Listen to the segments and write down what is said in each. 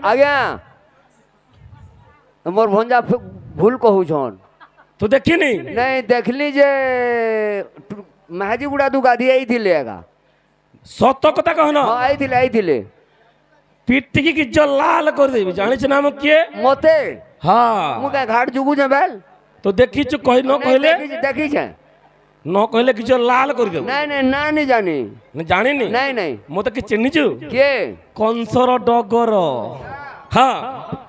आज्ञा मोर भंजा भूल कहून तू देखिनी नहीं देखली जे महाजी गुड़ा तू गाधी आई थी लेगा सत कथा कहन हाँ आई थिले पिटी की जो लाल कर देबी जानिछ नाम किए मते हाँ मु का घाट जुगु जे बेल तो देखिछु कहि न कहले देखी छे न कहले कि जो लाल कर देबो नहीं नहीं ना नहीं जानी न जानि नी नहीं नहीं मते कि चिन्हिछु के कंसर डगर हाँ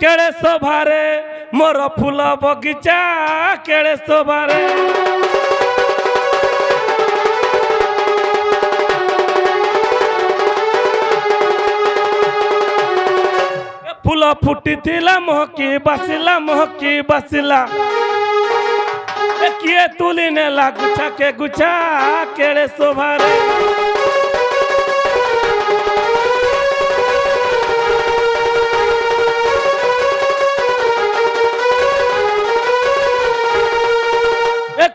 केड़े शोभारे मोर फूल बगीचा केड़े शोभारे फूल फुटी थिला महकी बासिला किए तुली ने गुच्छा के गुच्छा केड़े शोभारे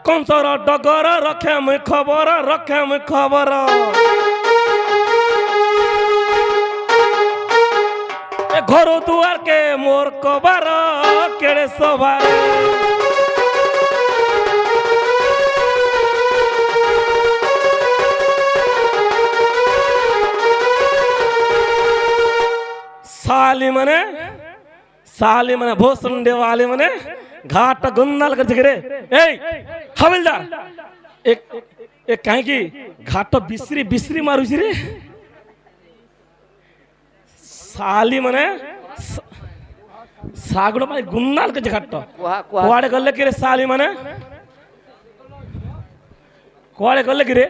कंसर डगर रखे मुई खबर घर दुआर के मोर कबार केड़े सवार साली मने भोसंडे वाले मने घाट गुंदाल कर रे ए हवलदार एक काहे की घाट बिस्री मारुछि रे साली मने सागड़ माई गुंदाल कर घाट कुआड़े गले कि रे साली मने कुआड़े गले कि रे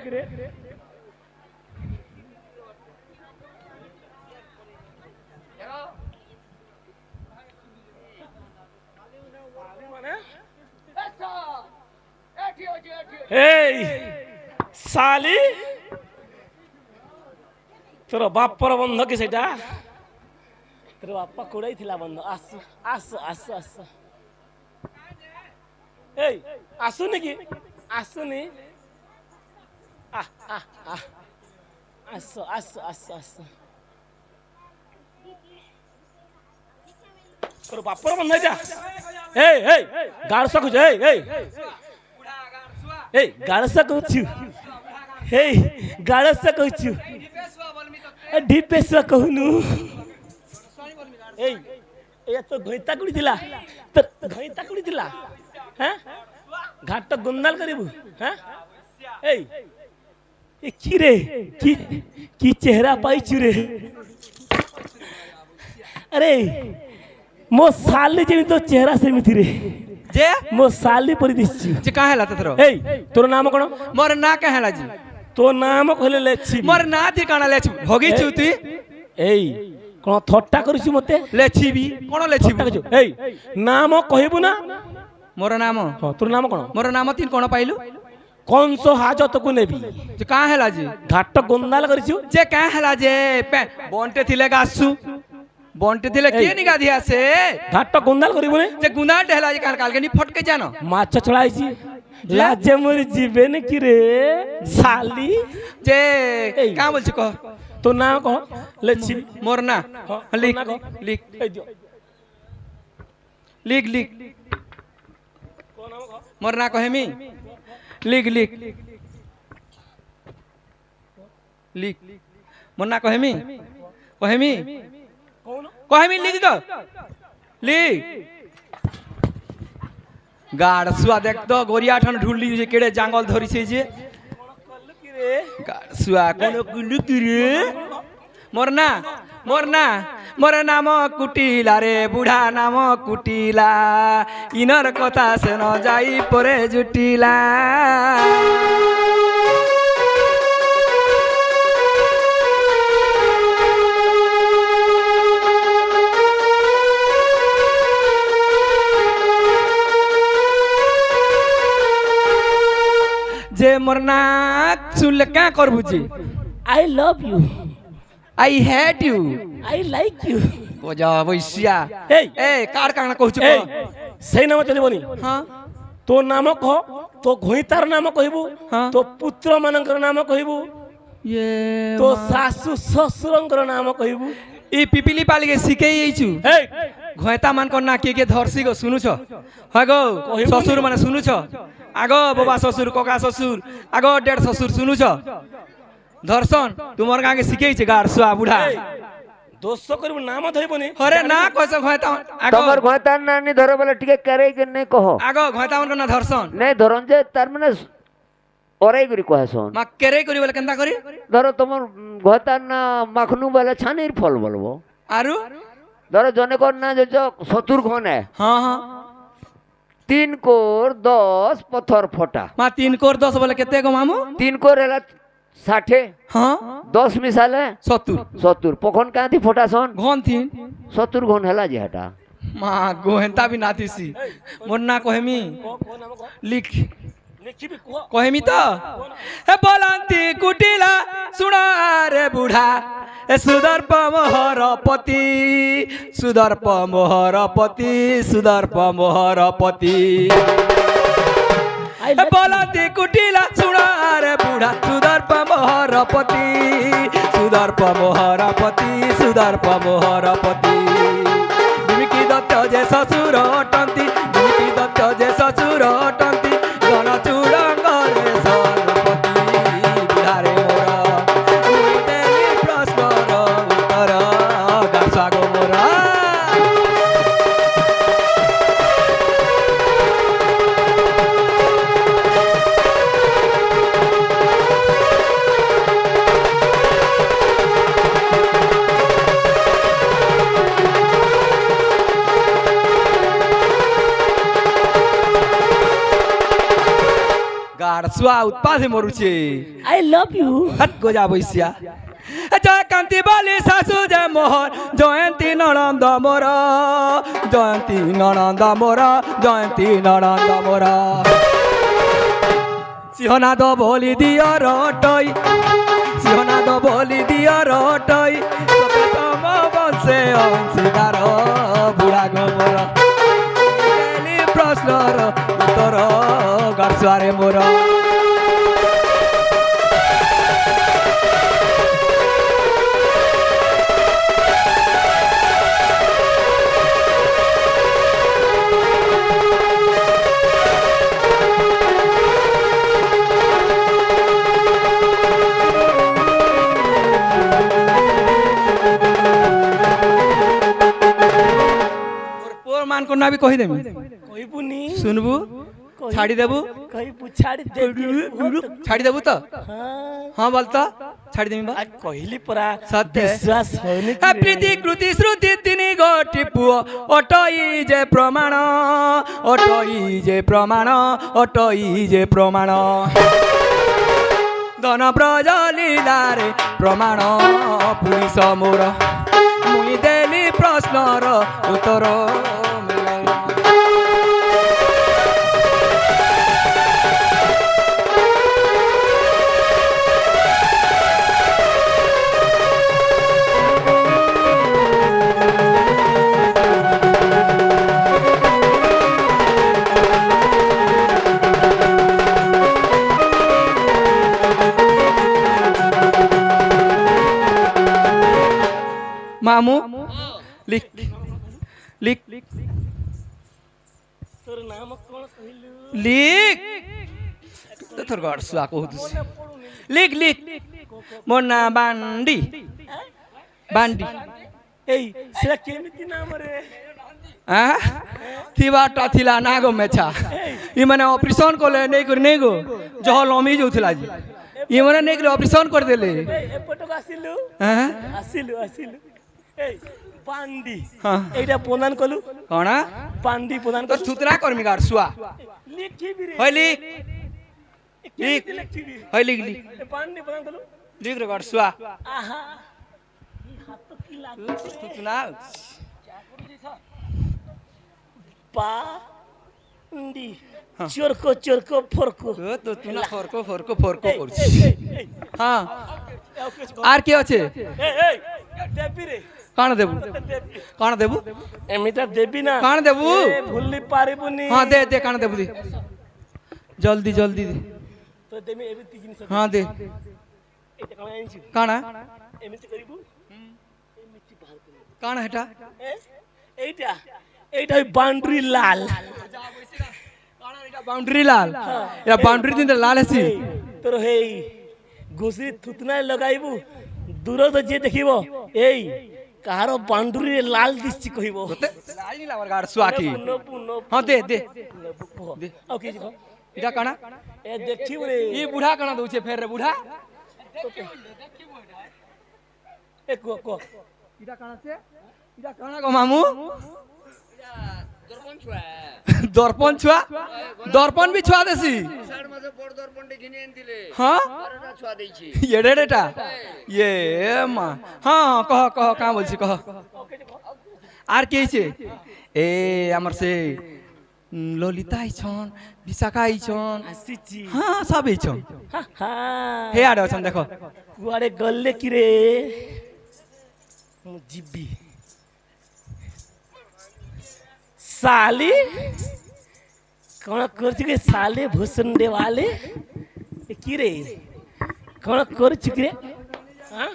साली तोर बापर बंध कि सेटा तोर बापा कोड़ाई थिला बंध आसु आसुनी कि आसुनी आसु तोर बापर बंध जा गाड़ सकु गाड़सा कहू गाड़सा कहू ढीपेशुआ कहूनु तो घईता कुड़ी थिला तो घईता कुड़ी थिला हैं घाट गुंदाल करिबु हैं ए की रे की चेहरा पाइछु रे अरे मो साली जेमी तो चेहरा सेमिति रे जे मो साली परि दिसछि जे का हैला तोर तोर नाम कोन मोर ना का हैला जी तो नाम कहले लेछि मोर ना दी काना लेछि भगी चुती कोन थट्टा करिछु मते लेछिबी कोन लेछिबू नाम कहबू ना मोर नाम हां तोर नाम कोन मोर नाम तीन कोन पाइलु कंसो हाजत को नेबी जे का हैला जी घाट गुंदाल करिछु जे का हैला जे बंटे थिले गासु बंटे थिले के नि गाधी आसे घाट गुंदाल करिबो ने जे गुंदाल ढेला जे काल के नि फटके जानो माछ छड़ाइछि लाजे मोर जीवे ने कि रे साली जे का बोलछि कह तो ना कह लेछि मोर ना लिख लिख लिख लिख मोर ना कहेमी लिख लिख लिख मोर ना कहेमी कहेमी कहेमी लिख दो लिख गाड़ सुआ देख तो गोरिया ठन ढूंढली जे केड़े जंगल धरी से जे गाड़ सुआ कोन कुलु किरे मोरना मोर नाम कुटिला रे बुढ़ा नाम कुटिला इनर कथा से न जाई परे जुटिला जे मोर ना सुनले क्या कर बुझे आई love you I hate you I like you बोजा वैसिया ए ए कार काना कहू ए ସେଇ ନାମ ଚଳିବନି हां ତୋ ନାମ କହ ତୋ ଘଇତାର ନାମ କହିବୁ ହଁ। ତୋ ପୁତ୍ର ମାନଙ୍କର ନାମ କହିବୁ ये ତୋ ଶାଶୁ ଶ୍ୱଶୁରଙ୍କର ନାମ କହିବୁ ई पिपिली पाली के सिकेई आइछु ଏ घयता मान को ना के धरसी गो सुनु छ हगो कहिबुनी। ससुर माने सुनु छ आगो बाबा ससुर कका ससुर आगो डेढ़ ससुर सुनु छ धर्षण तुमर गां के सिकेई छ गाड़ सुआ बुढ़ा ଦୋଷ କରିବୁ ନାମ ଧରିବନି अरे ना कहस घयता आगो तमर घतार नानी धर बोले टिके करे के नहीं कह आगो घयता मान को ना धर्षण नहीं धरन जे तार माने ओराई करी कहसन मा केरे करी बोले केनता करी धर तमर घतार ना माखनू बोले छानीर फल बोलबो आरु धर जने कर ना जो शत्रुर घन है हां हां 3 कोर 10 पत्थर फटा मा 3 कोर 10 बोले केते गो मामू 3 कोर हैला 60 हां 10 मिसाले 70 पखन कांती फटासन घन थी 70 घन हैला जे हटा मा गोहेंता भी नातीसी मोर ना कहमी କୋଉ ନାମ କହ लिख ଲେଖିବି କୁହ कहमी तो हे बोलंती कुटिला सुना रे बुढ़ा ए सुदर्प मोहर पति सुदर्प मोहर पति सुदर्प मोहर पति ए बोलंती कुटिला सुना रे बुढ़ा सुदर्प मोहर पति सुदर्प मोहर पति सुदर्प मोहर पति दुमिकी दत्त जे ससुर अटंती दुमिकी दत्त जे ससुर अटंती गण चूड़ंगरे सरपति बुढ़ारे मोरा देली प्रश्नर उत्तर गासागो मोरा गाड़सुआ उत्पादे मरुचे आई लव यू हट गोजा बैसिया जय कांति बाली सासु जय मोहर जयंती ननंद मोर जयंती ननंद मोर जयंती ननंद मोर सिंहनाद बोली दिया रटई सिंहनाद बोली दिया रटई सततम वंशे अंशीदार बुढ़ा गोबर प्रश्नर उत्तर गाड़सुआरे मोर मान को ना भी कही देमी କହିବୁନି सुनबू छाड़ी देबू କହିବୁ ଛାଡ଼ି ଦେବି छाड़ी देबू तो ହଁ हाँ बोल तो छाड़ी देमी बा ଆ କହିଲି ପରା ସତ୍ୟ। ବିଶ୍ୱାସ ହଉନି हे प्रीति कृति श्रुति तिनी गोटी पुओ अटई जे प्रमाण अटई जे प्रमाण अटई जे प्रमाण धन ब्रज लीलारे प्रमाण पुलिस मोर मुई देली प्रश्नर उत्तर मामू लिख लिख ତୋର ନାମ କଣ କହିଲୁ लिख तो थोर गड़ सुआ को लिख लिख मोर ना बांडी बांडी ଏଇ ସେଟା କେମିତି ନାମ ରେ हाँ थिबाटा थिला नागो मेछा ये मैंने ऑपरेशन को ले नहीं गो जहाँ लमी जो थिला जी ये मैंने नहीं ऑपरेशन कर देले ଏପଟକୁ ଆସିଲୁ हाँ ଆସିଲୁ ଆସିଲୁ ଏଇ ପାଣ୍ଡି हाँ ଏଇଟା ପ୍ରଦାନ କଲୁ कौना ପାଣ୍ଡି ପ୍ରଦାନ तो କଲୁ थुतरा कर्मी गाड़ सुआ ଲେଖିବି ରେ होय लिख କେମିତି ଲେଖିବି होय लिख लिख ଏ ପାଣ୍ଡି ପ୍ରଦାନ କଲୁ लिख रे गाड़ सुआ ଆହା ଇ ହାତ କି ଲାଗୁଛି थुतना ପା উন্ডি চোরকো চোরকো ফরকো তো তুই না ফরকো ফরকো ফরকো করছিস এই, এই, হ্যাঁ ଆଉ କିଛି କହ। আর কে আছে এই, ଦେବି ରେ কাଣ দেবু ଦେବି। কাଣ দেবু ଏମିତିଆ ଦେବି ନା କାଣ ଦେବୁ? ଏ, ଭୁଲି ପାରିବୁନି হ্যাঁ দে দে কাণ দেবু দে জলদি জলদি দে ତ ଦେମି ଏମିତି ଜିନିଷ হ্যাঁ দে ଏଇଟା କଣ ଜାଣିଛୁ কাଣା ଏମିତି କରିବୁ ଏମିତି ବାହାର କରିବୁ কাণ হেটা ଏ, ଏଇଟା ଏଇଟା ବାଉଣ୍ଡ୍ରି ଲାଲ বাউন্ডারি লাল এটা বাউন্ডারি দিন লাল আছে এই, ତୋର ହେଇ ଘୁଷୁରି ଥୁତନାରେ ଲଗାଇବୁ ଦୂର ତ ଯିଏ ଦେଖିବ ଏଇ କାହାର ବାଉଣ୍ଡ୍ରିରେ ଲାଲ ଦିଶଛି କହିବ লাল নি লাগার গার সুয়াকি ନବୁ, ନବୁ, হ্যাঁ দে দে ନବୁ, କହ। দে। ଆଉ କିଛି କହ এটা কাଣା ଏ ଦେଖିବୁ ରେ ই বুড়া কাଣା দউছে ফের রে বুড়া ଏ କୁହ କୁହ এটা কাଣା আছে এটা কাଣା গো মামু দর্পণ ছুয়া দর্পণ বি ছুয়া দেছি ষাট মাসে বড় দর্পণটি ঘিনে এনছিলে হ্যাঁ বারোটা ছোঁয়া দিয়েছি এডেটা ইয়ে মা হ্যাঁ কহ কহ কাঁ বলছি কহ আর কি হয়েছে এ আমার সে ললিতা আইছন বিশাখা আইছন ଆସିଛି হ্যাঁ সব আইছন ହା, ହା। হে আড়ে অছন দেখো କୁଆଡେ ଗଲେ କି ରେ ମୁଁ ଯିବି साली कौन करछु के साले भूषण वाले ए की रे कौन करछु के हां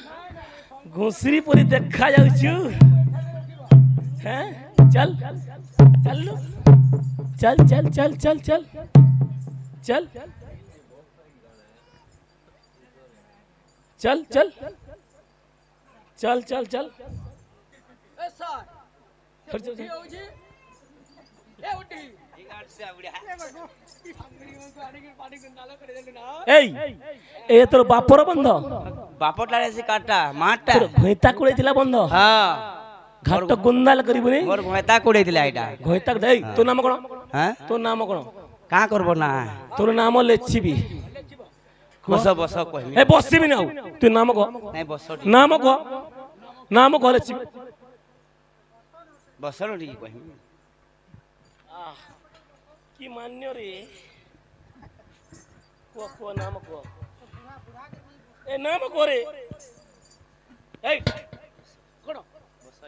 घुसरी परी देखा जाउछु हैं चल चल लो चल चल चल चल चल चल चल चल चल चल चल चल चल এই এ তোর বাপর বন্ধ বাপটারে সে কাটা মাঠটা তোর ঘইতা কুড়ে দিলা বন্ধ হ্যাঁ ঘাট গুন্দাল করিবনি মোর ভয়তা কুড়ে দিলা এটা ঘইতা দেই তোর নাম কোন হ্যাঁ তোর নাম কোন কা করব না তোর নাম লেছিবি বস বস কইমি এ বসিবি না তুই নাম কহ নাই বস নাম কহ লেছিবি বস ঠিক কইমি কি মান্য রে কো কো নাম কহ এ নাম করে এই কোন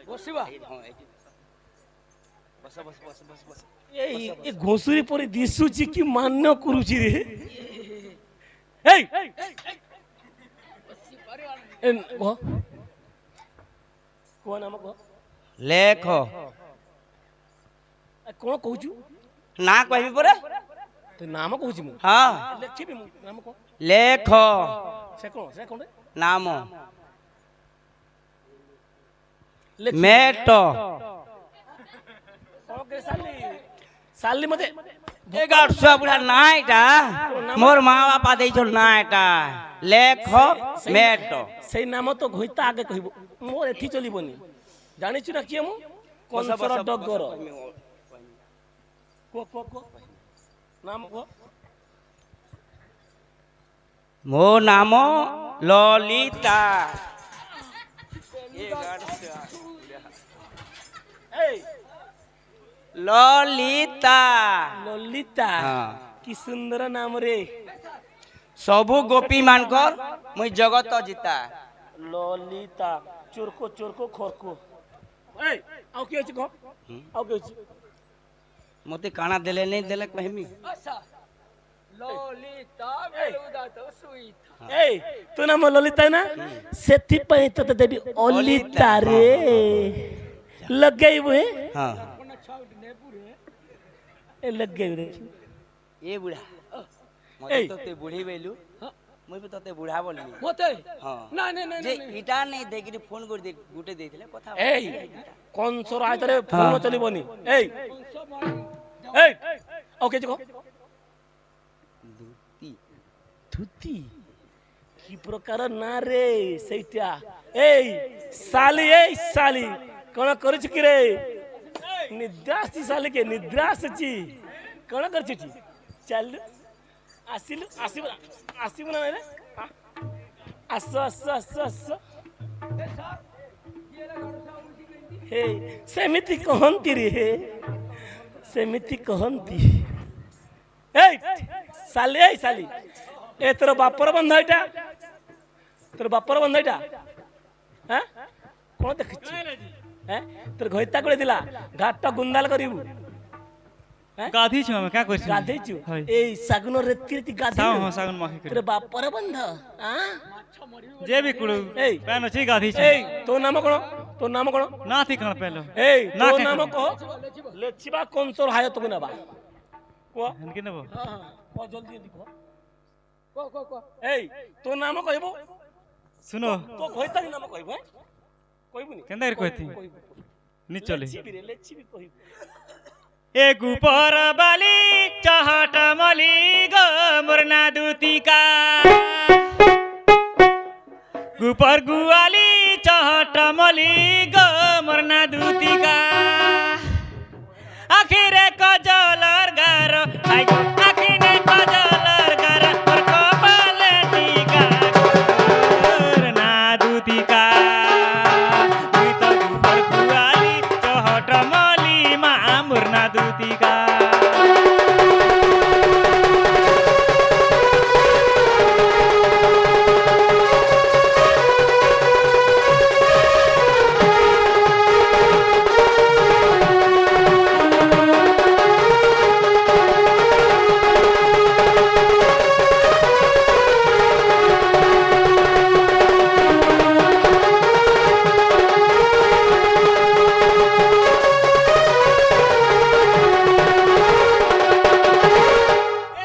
বসিবা বস বস বস বস বস এই এ ঘুষুরি পরি দিশুছি কি মান্য করুছি রে এই এ কহ কো নাম কহ লেখ কোন কହୁଛୁ না কইমি পরে তো নাম কହୁଛି ମୁଁ হ্যাঁ লেଖିବି ମୁଁ নাম কহ লেখ ସେ কোন রে নাম লেখି মেট কোন কে সালি সালি মতে এগারশো বুড়া না এটা মোর মা বাপা দেইছ না এটা লেখ মেট সেই নাম তো ঘইতা আগে কহিব মোর এঠি চলিবনি জানিଛୁ না কিଏ ମୁଁ কনসর ডগর কো নাম কো ମୋ ନାମ ଲଲିତା এই ଲଲିତା ললিতা হ্যাঁ। কি সুন্দর নাম রে ସବୁ ଗୋପୀ ମାନଙ୍କର ମୁଇଁ ଜଗତ ଜିତା ললিতা চোরকো চোরকো খরকো এই আও কি হচ্ছে কহ আও কি হচ্ছে ମତେ କାଣା ଦେଲେ ନେଇ ଦେଲେ କହମି এই তোর নাম ললিতা না ସେଥିପାଇଁ ତତେ ଦେବି ଅଲିତା ରେ ଲଗେଇବୁ ହେ ହଁ ଏ ଲଗେଇବୁ ରେ ଏ ବୁଢା ମତେ এই ତତେ ବୁଢୀ ବେଲୁ ମୁଇଁ ବି ତତେ ବୁଢା ବୋଲମି মতে ହଁ না না না ଯେ ଇଟା ନେଇ ଦେଇକିରି ଫୋନ କରି ଗୁଟେ ଦେଇଥିଲେ କଥା এই কনসর আইতরে ফোন চলিবনি এই এই ওকে দেখো দুতি ধুতি কি প্রকার না রে সেইটা এই সালি কোন করিছ কি রে নিদ্রা আসছি সালি কে নিদ্রা আসছি কোন করছিস চল আসিব না রে আস হে সেমিতি কহନ୍ତି রে সেমিতি কহନ୍ତି এই শালি এই শালি এ তোর বাপর বন্ধ এটা তোর বাপর বন্ধ এটা হ্যাঁ কোন দেখিছি হ্যাঁ তোর ঘইতা করে দিলা ঘাটটা গুন্দাল করিবু গাধিছু আমি কা কইছি গাধেইছু এই সাগুন রেতকি রেতকি গাধে সাও হো সাগুন মাখি করে তোর বাপর বন্ধ হ্যাঁ যে বি কুড়ু এই পেন আছে গাধিছু এই তোর নাম কোন তোর নাম কোন না থি কোন পেলো এই না তোর কে নাম কহ লেছিবা কোন তোর হায় তোকে নেবা কহ এনকে নেব কহ জলদি জলদি কহ এই তোর নাম কইব শুনো তো কইতা নাম কইব কইবনি কেন্দার কইতি নি চলে লেছিবি কইব এ গুপর বালি চাহট মলি গো মোরনা দুতিকা গুপর গুয়ালি চাহট মলি গো মোরনা দুতিকা আখিরে কজলর গার আই গো আখিরে কজলর গার মোর কপালে টিকা মোরনা দুতিকা তুই তো গুপর গুয়ালি চাহট মলি মা মোরনা দুতিকা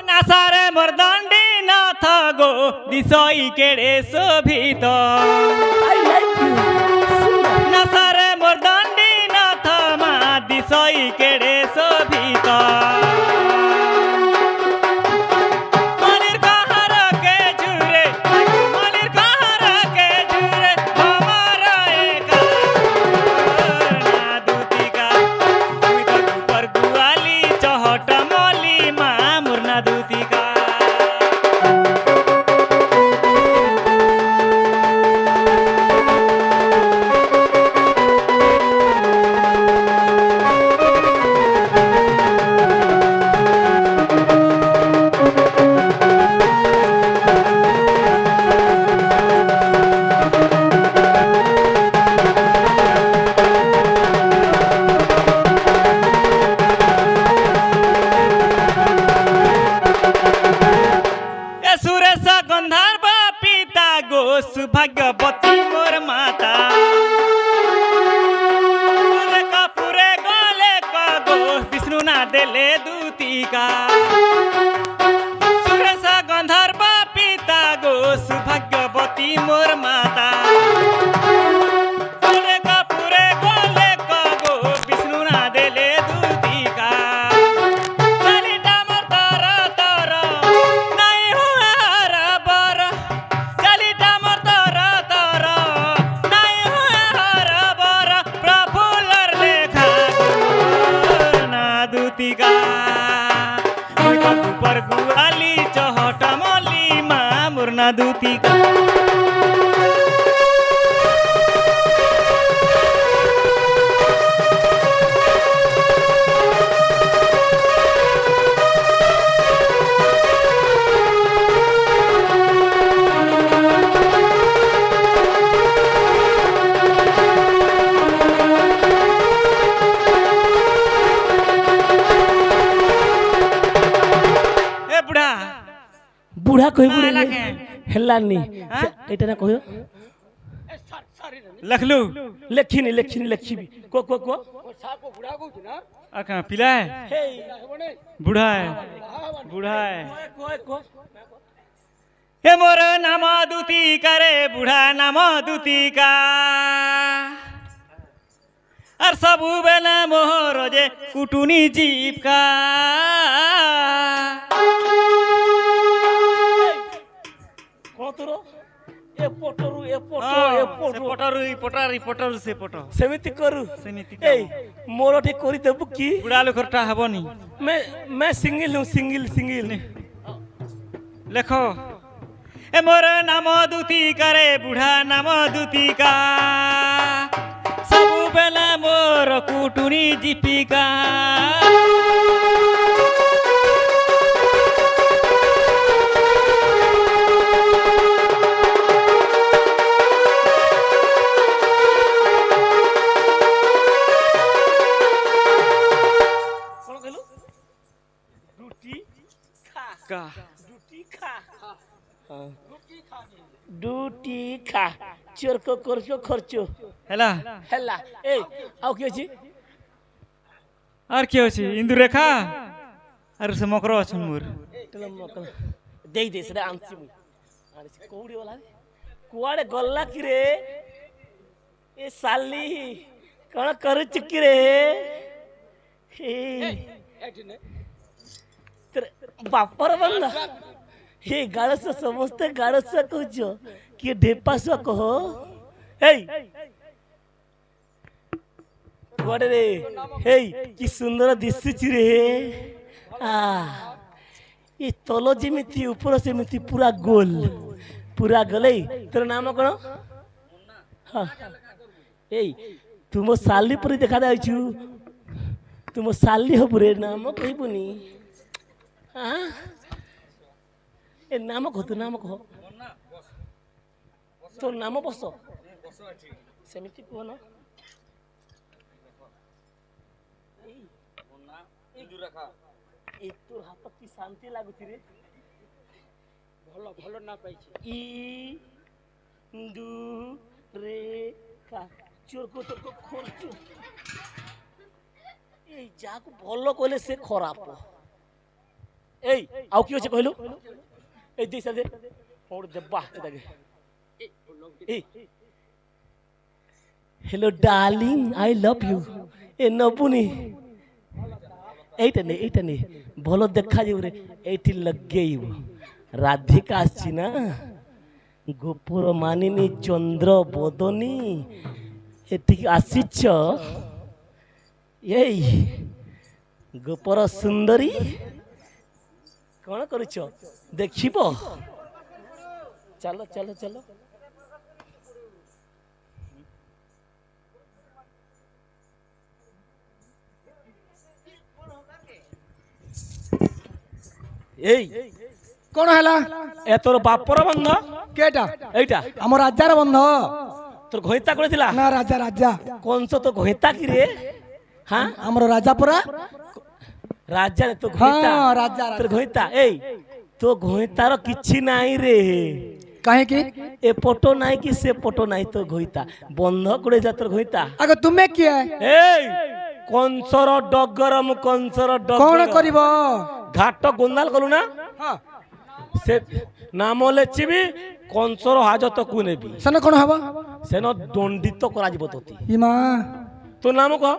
নাসারে মর্দান্ডি নাথ গো দিশই কেড়ে শোভিত নাসারে মর্দান্ডি নাথ মা দিশই কেড়ে শোভিত মনির কাহার কে ঝুরে মনির কাহার কে ঝুরে আমার একা না দুতিকা তুই তো উপর গুয়ালি চহট মলি মা মুরনা দুতিকা এ সুরেশ গন্ধার্ব পিতা গো সুভাগ্যবতী মোর মাতা পুরে কপুরে গলে গো বিষ্ণু না দেলে দুতিকা সুরেশ গন্ধার্ব পিতা গো সুভাগ্যবতী মোর মাতা পুরে কপুরে গলে গো বিষ্ণু না দেলে দুতিকা চালিটা মোর তর তর নাই হুয়ার বর চালিটা মোর তর তর নাই হুয়ার বর প্রফুল্লর লেখা না দুতিকা উপর গুয়ালি চহট মলি মা মুরনা দুতিকা এ বুড়া বুড়া কইবু রে না কে? হেলানি হ্যাঁ? এটা না কইও लखलू লেখিনি লেখিনি লেখিবি কো কো কো अका पिला है হেই बूढ़ा है बूढ़ा है কই কো हे मोर नाम दुतिका रे बूढ़ा नाम दुतिका और सबु बेला मोहर जे कुटुनी जीवका কতর এ পটরু এ পটো हाँ, এ से পটো पटरु से पटो সেমিতি করু সেমিতি এই মোর ঠিক করি দেবু কি बुढ़ा लोकरटा हबनी मैं सिंगल हूँ सिंगल सिंगल लेखो ए मोर नाम दुतिका रे बूढ़ा नाम दुतिका सबु बेला मोर कुटुनी जीविका का ডুটি খা চোরক করছো খরচ ହେଲା হেলা এই আও কি আছে আর কি ଅଛି ଇନ୍ଦୁ ରେଖା ଆରେ ସେ ମକର ଅଛନ୍ ମୋର দেই দে সেটা আনছি মুই আনছি কোউড়ি গলা কুয়াড়ে গল্লা কি রে এ সালি কোন করছ কি রে বাপর বন্ধ হে গাড়স সমস্ত গাড়স কହୁଛ কি ঢেপাস কহ এই কুয়াড়ে রে হেই কি সুন্দর দিশুছি রে ଏ ତଲ ଯେମିତି ଉପର ସେମିତି ପୁରା ଗୋଲ ଏଇ ତୋର ନାମ କଣ ହଁ ଏଇ ତୁମ ଶାଲି ପରି ଦେଖା ଯାଉଛୁ ତୁମ ଶାଲି ହବୁ ରେ ନାମ କହିବୁନି ଏ ନାମ କହ ତୁ ନାମ କହ ତୋର ନାମ ବସ ସେମିତି କୁହ ନା ଏ ତୋର ହାତ କି ଶାନ୍ତି ଲାଗୁଛି ରେ ଭଲ ଭଲ ନା ପାଇଛି ଇ ଦୁ ରେ କା ଚୋରକ ତୋରକ ଖର୍ଚ এই যাକୁ ଭଲ କହିଲେ ସେ ଖରାପ ଏଇ ଆଉ କି ଅଛି କହିଲୁ এই ଦେଇ ସାଦେ ପଡ ଦେବା ଏଟାକେ এই hello darling I love you ए ନବୁନି এইটা নে ଭଲ ଦେଖାଯିବ ରେ ଏଇଠି ଲଗେଇବୁ ରାଧିକା ଆସିଛି ନା ଗୋପର ମାନିନୀ ଚନ୍ଦ୍ର ବଦନୀ ଏଠିକି ଆସିଛ ଏଇ ଗୋପର ସୁନ୍ଦରୀ କଣ କରୁଛ ଦେଖିବ ଚାଲ ଚାଲ ଚାଲ এই কোন হেলা এ তোর বাপর বন্ধ কেটা এইটা আমার রাজার বন্ধ তোর ঘইতা করেছিলা না রাজা রাজা কোনছো তো ঘইতা কি রে হ্যাঁ আমার রাজা পরা রাজা তো ঘইতা হ্যাঁ রাজা তোর ঘইতা এই তো ঘইতার কিছু নাই রে কাহে কি এ পটো নাই কি সে পটো নাই তো ঘইতা বন্ধ করে যা তোর ঘইতা আগে তুমি কি এই কনসর ডগর মু কনসর ডগর কোন করিব ঘাট গোন্দাল কলু না হ্যাঁ সে নাম লেচিবি কনসর হাজতকু নেবি সেন কোন হবা সেন দণ্ডিত করা যাব তোতি ইমা তোর নাম কহ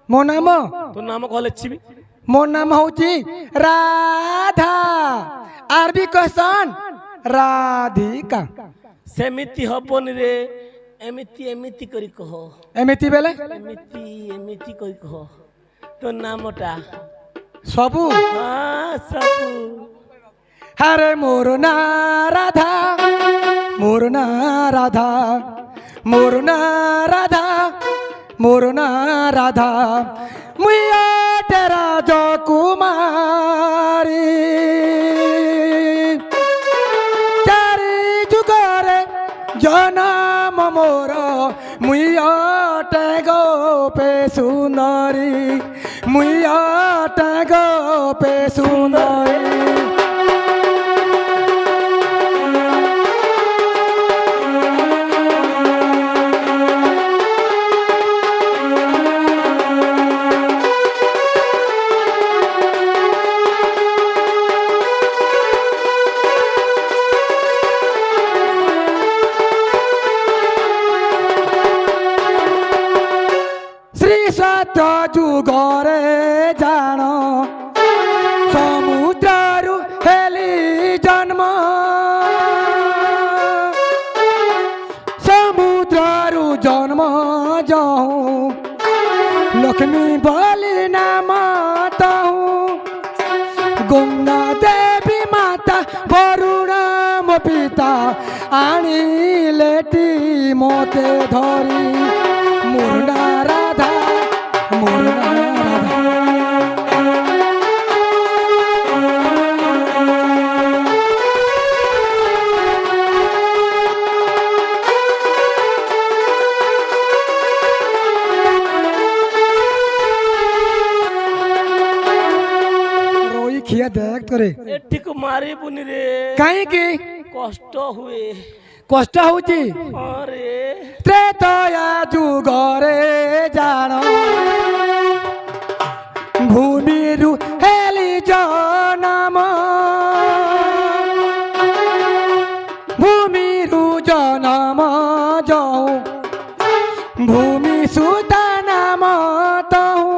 মো নাম তোর নাম কহ লেচিবি মো নাম হউচি রাধা আরবি কোশ্চন রাধিকা সেমিতি হবনি রে এমিতি এমিতি করি কহ এমিতি বেলে এমিতি এমিতি করি কহ তোর নামটা সবু হ্যাঁ সবু হরে মোর না রাধা মোর না রাধা মোর না রাধা মোর না রাধা মুইয়া তেরা কুমারী চারি যুগরে জনম মোর মুইয়া গো পে সুন্দরী মুইয়া গো পে সুন্দরী যুগরে জান সমুদ্রু হেলি জন্ম সমুদ্রু জন্ম যাও লক্ষ্মী বলি নাম তাও গঙ্গা দেবী মাতা বরুণাম পিতা আনিলেটি মতে ধরি মুর্ণা রাধা মুর্ণা রাধা ଦେଖିଆ ଦେଖ ତୋରେ ଏଠିକୁ ମାରିବୁନି ରେ କାହିଁକି କଷ୍ଟ ହୁଏ କଷ୍ଟ ହଉଛି ହଁ ରେ ତ୍ରେତୟା ଯୁଗରେ ଜାଣ ଭୂମିରୁ ହେଲି ଜନମ ଭୂମିରୁ ଜନମ ଯଉ ଭୂମି ସୁତା ନାମ ତହୁ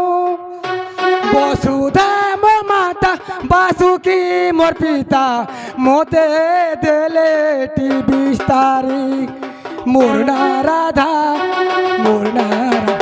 ବସୁଧା ମୋ ମାତା ବାସୁକି মোর পিতা মতে দেলে টি বিস্তারি মোর না রাধা মোর না রাধা।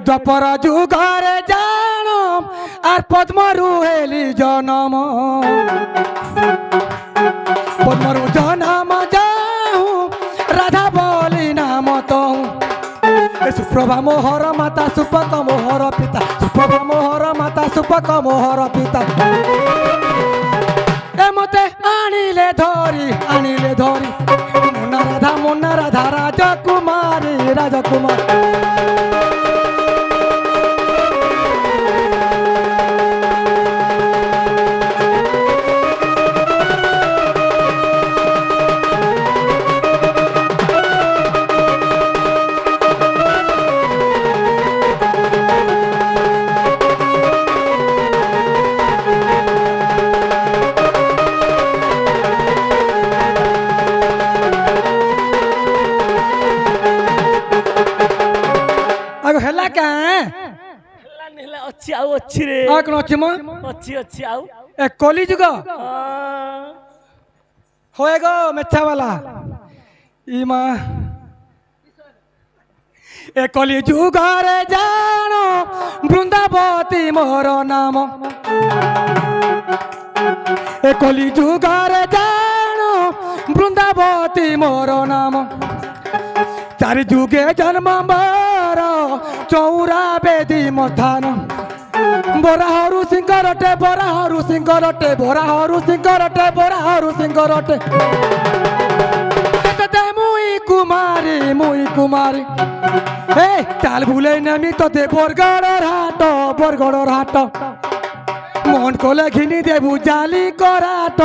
দ্বাপর যুগরে জান আর পদ্মরু হেলি জনম পদ্মরু জনম যাহু রাধা বলি নাম তহু সুপ্রভা মোহর মাতা সুপক মোহর পিতা সুপ্রভা মোহর মাতা সুপক মোহর পিতা এ মতে আনিলে ধরি মুন্না রাধা রাজকুমারী রাজকুমার ହେଲା କାଁ ହେଲା ନେଲା ଅଛି ଆଉ ଅଛି ରେ ଆଉ କଣ ଅଛି ମ ଅଛି ଅଛି ଆଉ ଏ କଲି ଯୁଗ ହଁ। होए गो मेच्छा वाला इमा ए कली जुगारे जानो बृंदावती मोर नाम ए कली जुगारे जानो बृंदावती मोर नाम चारि जुगे जन्म मोर चौरा बेदी मथान বরাহরু সিংহরটে বরাহরু সিংহরটে বরাহরু সিংহরটে বরাহরু সিংহরটে ততে মুই কুমারী এ চাল ভুলে নামি তোতে বরগড়র হাট মন কোলে ঘিনি দেবু জালি করাট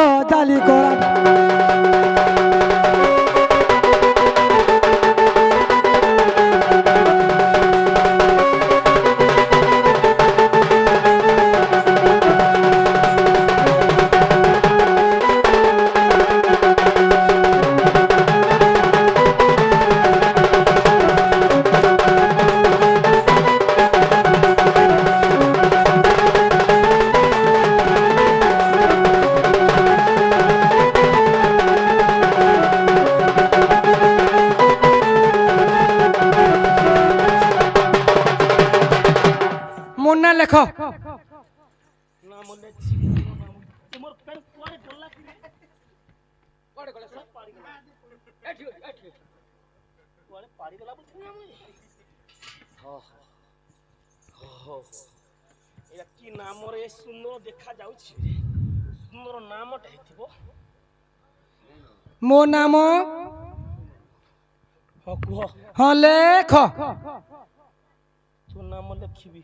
मुन्ना लेखो ନା ମନେ ଅଛି ତୁମର ପେନ୍ କୁଆଡେ ଗଲା କି କୁଆଡେ ଗଲା ସବ ପାଡ଼ି ଗଲା ଏଠି କୁଆଡେ ପାଡ଼ି ଗଲା ବୋଲି ହଁ ହଁ ଏଟା କି ନାମରେ ସୁନ୍ଦର ଦେଖା ଯାଉଛି ସୁନ୍ଦର ନାମଟା ହେଇଥିବ मो नाम ହଁ କୁହ हाँ लेख ତୋ ନାମ ଲେଖିବି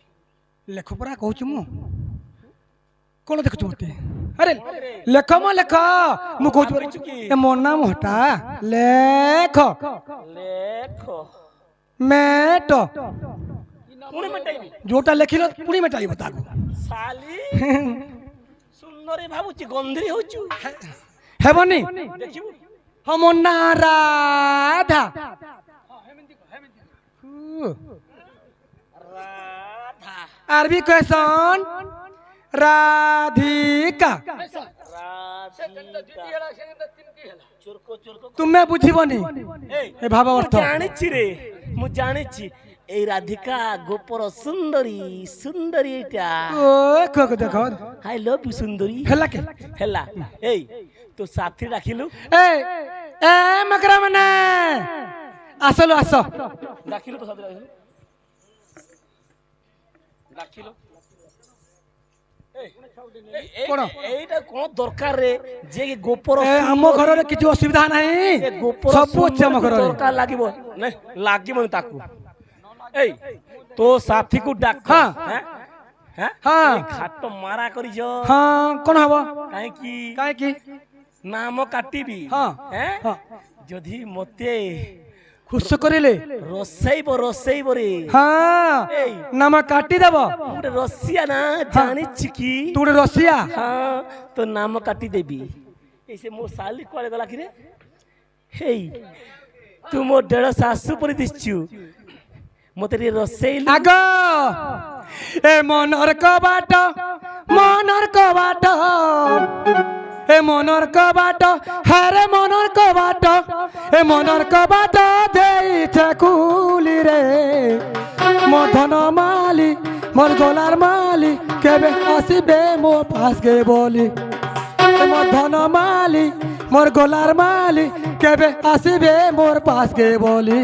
लेख परा कहूँ मु कौन देखु मत अरे लेख मो लेख मु कहूँ मो नाम हटा लेख ଲେଖ मेट ପୁଣି ମେଟାଇବି जोटा लिखिल पुणी मेटाइब ताकू ଶାଲି ସୁନ୍ଦରୀ ଭାବୁଛି ଗନ୍ଧୀ ହଉଛୁ हेबनी ଦେଖିବୁ हम मुन्ना राधा ରାଧା अरबी क्वेश्चन राधिका ଚୋରକ ଚୋରକ तुम्हें बुझीबनी ଏଇ ए भाव अर्थ ଜାଣିଛି ରେ ମୁଁ ଜାଣିଛି ଏଇ ରାଧିକା ଗୋପର ସୁନ୍ଦରୀ ସୁନ୍ଦରୀ ଏଇଟା ओ को देखो ଆଇ ଲଭ୍ ୟୁ ସୁନ୍ଦରୀ ହେଲା के ହେଲା ଏଇ তো সাথী ডাকিলু এ এ মকরা মানে আসলো আস ডাকিলু তো সাথী ডাকিলু ডাকিলু কোন এইটা কোন দরকার রে যে গোপর এ আম ঘরে কিছু অসুবিধা নাই সব আছে আম ঘরে দরকার লাগিব না লাগিবনি তাকু এই তো সাথীକୁ ডাক হ্যাঁ। হ্যাঁ হ্যাঁ হ্যাঁ। এই খাট মারা করিছ হ্যাঁ কোন হব কাହିଁକି কাই কি নাম কাটিবি হ্যাঁ। হ্যাঁ হ্যাঁ। যদি মতে খুশ করিলে রসাইব রে হ্যাঁ এই নাম কাটি দেব ଗୋଟେ ରସିଆ ନା ଜାଣିଛି କି তু গোটে রসিয়া ହଁ ତୋ ନାମ କାଟି ଦେବି ଏଇ ସେ ମୋ ଶାଲି କୁଆଡେ ଗଲା କି ରେ ହେଇ ତୁ ମୋ ଦେଢ଼ ଶାଶୁ ପରି ଦିଶଛୁ ମତେ ଟିକେ ରସେଇଲୁ আগ এ মনর কবাট মনর কবাট এ মনর কবাট হারে মনর কবাট এ মনর কবাট দেইছে কুলি রে মো ধন মালি মোর গোলার মালি কেবে আসিবে মো পাস গে বলি মোর ধন মালি মোর গোলার মালি কেবে আসিবে মোর পাস গে বলি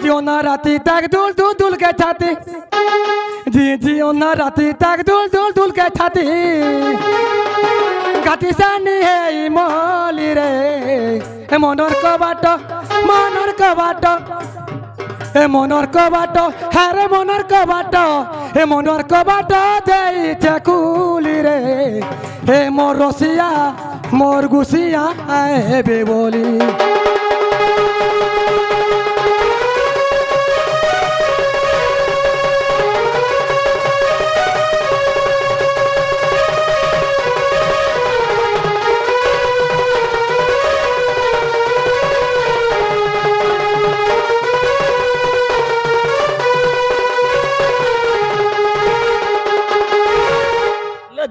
জিও না রাতি তাক দুল দুল দুল কে ছাতি জিও না রাতি তাক দুল দুল দুল কে ছাতি গাতি সানি হেই মলি রে এ মনর কবাট মনর কবাট এ মনর কবাট হারে মনর কবাট এ মনর কবাট দেইছে কুলি রে হে মোর রসিয়া মোর গুসিয়া আইবে বলি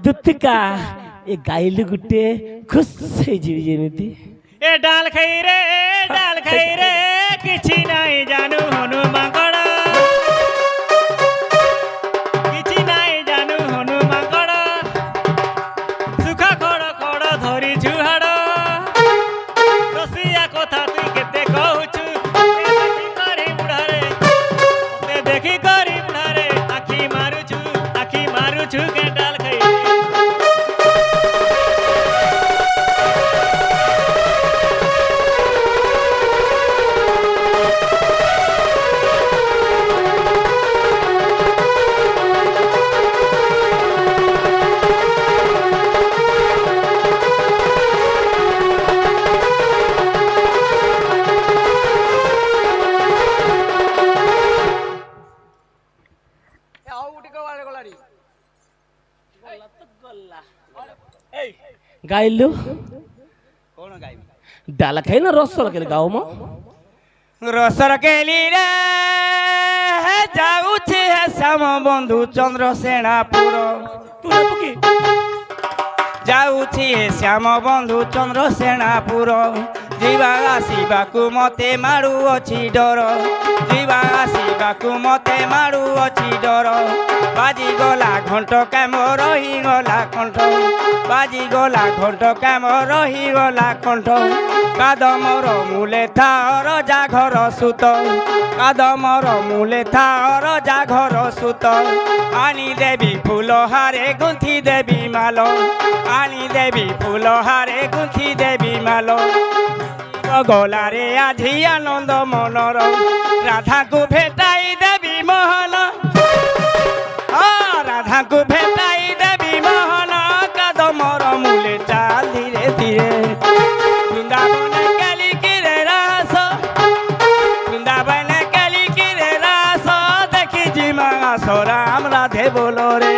ଦୁତିକା ଏ ଗାଇଲୁ ଗୋଟେ ଖୁସ୍ ହେଇଯିବି ଯେମିତି এ ডাল খাই রে কিছু নাই জানু হনুমাকড় কিছু নাই জানু হনুমাকড় সুখ খড় খড় ধরি ঝুহাড় রসিয়া কথা তুই কেতে কহুছু দেখি করি বুড়ারে আখি মারুছু কে ডাল খাই ଗାଇଲୁ কোন গাইবি ଡାଲା ଖାଇ ନା ରସ ଲଗେଇଲେ ଗାଉ ମ রসর কেলি রে যাউছে হে শ্যাম বন্ধু চন্দ্র সেনাপুর ତୁ ନେବୁ କି যাউছি হে শ্যাম বন্ধু চন্দ্র সেনাপুর ଯିବା ଆସିବାକୁ ମତେ ମାଡ଼ୁଅଛି ଡର ଯିବା ଆସିବାକୁ ମତେ ମାଡ଼ୁଅଛି ଡର ବାଜିଗଲା ଘଣ୍ଟ କାମ ରହିଗଲା କଣ୍ଠ ବାଜିଗଲା ଘଣ୍ଟ କାମ ରହିଗଲା କଣ୍ଠ କାଦମର ମୂଲେ ଥାଅ ରଜା ଘର ସୁତ କାଦମର ମୂଲେ ଥାଅ ରଜା ଘର ସୁତ ଆଣିଦେବି ଫୁଲହାରେ ଗୁନ୍ଥି ଦେବି ମାଲ ଆଣିଦେବି ଫୁଲହାରେ ଗୁନ୍ଥି ଦେବି ମାଲ ଗଲାରେ ଆଜି ଆନନ୍ଦ ମନର ରାଧାକୁ ଭେଟାଇ ଦେବି ମୋହନ ରାଧାକୁ ଭେଟାଇ ଦେବି ମୋହନ କାଦମର ମୂଲେ ଚାଲ ଧୀରେ ଧୀରେ ବୃନ୍ଦାବନ କାଲିକିରେ ରାସ ବୃନ୍ଦାବନ କାଲିକିରେ ରାସ ଦେଖି ଯିମା ଆସ ରାମ ରାଧେ ବୋଲରେ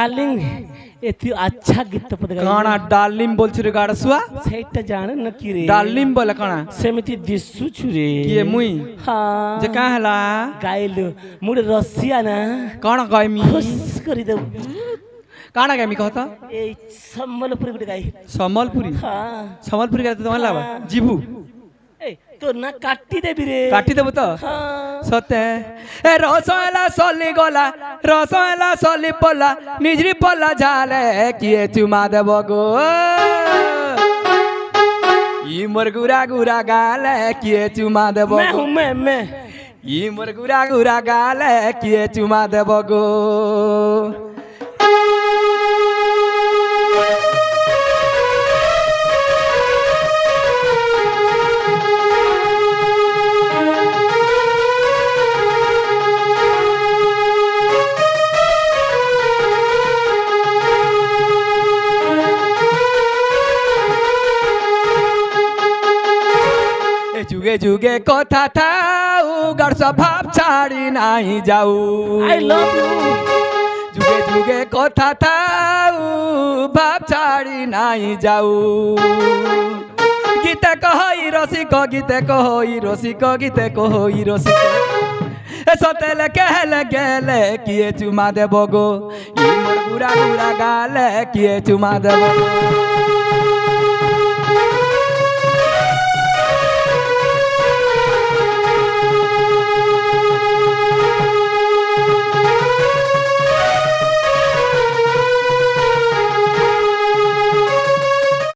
ডার্লিং এতি আচ্ছা গীত পদ গাই কাଣା ডালিম বলছি রে গাড়সুয়া সেইটা জানে না কি রে ডালিম বলে কাଣା সেমিতি দিশুছু রে কিଏ ମୁଇଁ হ্যাঁ যে কাଁ ହେଲା গাইলু মুড়ে রসিয়া না କାଣା ଗାଇମି খুশ করে দেব କାଣା ଗାଇମି କହ ତ এই সম্বলপুরি গুটে গাই ସମ୍ବଲପୁରୀ হ্যাঁ ସମ୍ବଲପୁରୀ ଗାଇତେ ତମେ ଲାବା ଯିବୁ এই তোর না কাটি দেবি রে କାଟିଦେବୁ ତ হ্যাঁ ସତେ ଏ ରସ ହେଲା ସଲି ଗଲା ରସ ହେଲା ସଲି ପଲା ନିଜରି ପଲା ଝାଲେ କିଏ ଚୁମା ଦେବ ଗୋ ଇ ମୋର ଗୁରା ଗୁରା ଗାଲେ କିଏ ଚୁମା ଦେବ मैं ଗୋ हूँ मैं ଇ ମୋର ଗୁରା ଗୁରା ଗାଲେ କିଏ ଚୁମା ଦେବ ଗୋ যুগে যুগে কথা থাও গার স্বভাব ছাড়ি নাই যাও आई लव यू যুগে যুগে কথা থাও ভাব ছাড়ি নাই যাও গীতে কহই রসিক গীতে কহই রসিক গীতে কহই রসিক এ সতেলে কেহলে গেলে কিয়ে চুমা দেব গো ই মোর গুড়া গুড়া গালে কিয়ে চুমা দেব গো